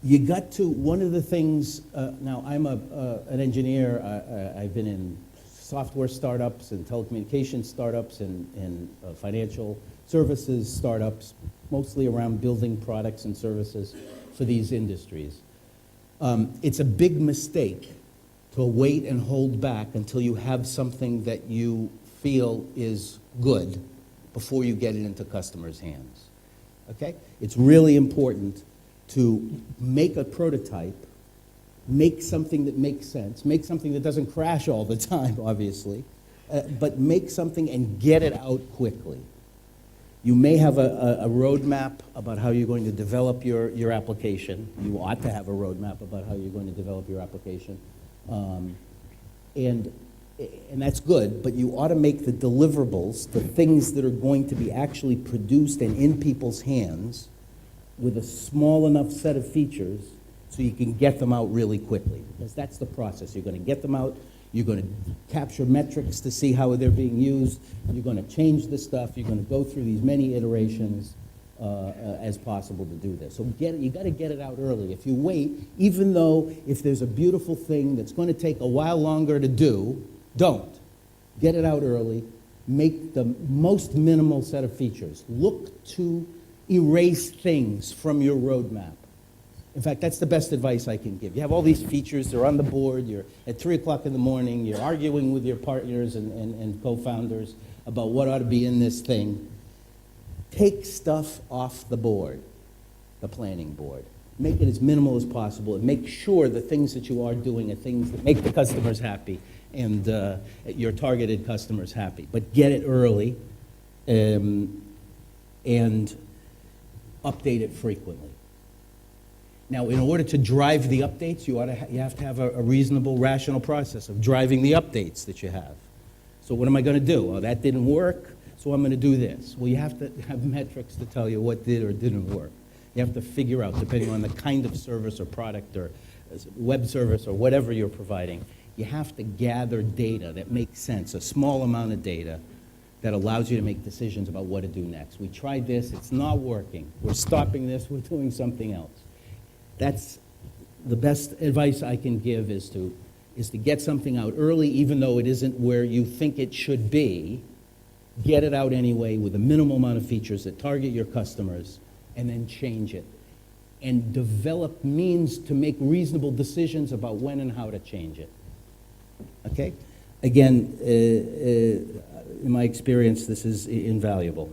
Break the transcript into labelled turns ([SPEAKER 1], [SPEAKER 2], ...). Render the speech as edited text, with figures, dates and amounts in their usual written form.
[SPEAKER 1] You got to, one of the things, now I'm an engineer. I've been in software startups and telecommunications startups and financial services startups, mostly around building products and services for these industries. It's a big mistake to wait and hold back until you have something that you feel is good before you get it into customers' hands. Okay? It's really important to make a prototype, make something that makes sense, make something that doesn't crash all the time, obviously, but make something and get it out quickly. You may have a roadmap about how you're going to develop your application. You ought to have a roadmap about how you're going to develop your application. And that's good, but you ought to make the deliverables, the things that are going to be actually produced and in people's hands with a small enough set of features so you can get them out really quickly. Because that's the process. You're going to get them out, you're going to capture metrics to see how they're being used, you're going to change the stuff, you're going to go through these many iterations as possible to do this. So you got to get it out early. If you wait, even though if there's a beautiful thing that's going to take a while longer to do, don't. Get it out early. Make the most minimal set of features. Look to erase things from your roadmap. In fact, that's the best advice I can give. You have all these features, they're on the board, you're at 3 o'clock in the morning, you're arguing with your partners and co-founders about what ought to be in this thing. Take stuff off the board, the planning board. Make it as minimal as possible and make sure the things that you are doing are things that make the customers happy and your targeted customers happy. But get it early and update it frequently. Now, in order to drive the updates, you have to have a reasonable, rational process of driving the updates that you have. So what am I going to do? Well, that didn't work, so I'm going to do this. Well, you have to have metrics to tell you what did or didn't work. You have to figure out, depending on the kind of service or product or web service or whatever you're providing, you have to gather data that makes sense, a small amount of data that allows you to make decisions about what to do next. We tried this, it's not working. We're stopping this, we're doing something else. That's the best advice I can give is to get something out early, even though it isn't where you think it should be. Get it out anyway with a minimal amount of features that target your customers, and then change it. And develop means to make reasonable decisions about when and how to change it. Okay? Again, in my experience, this is invaluable.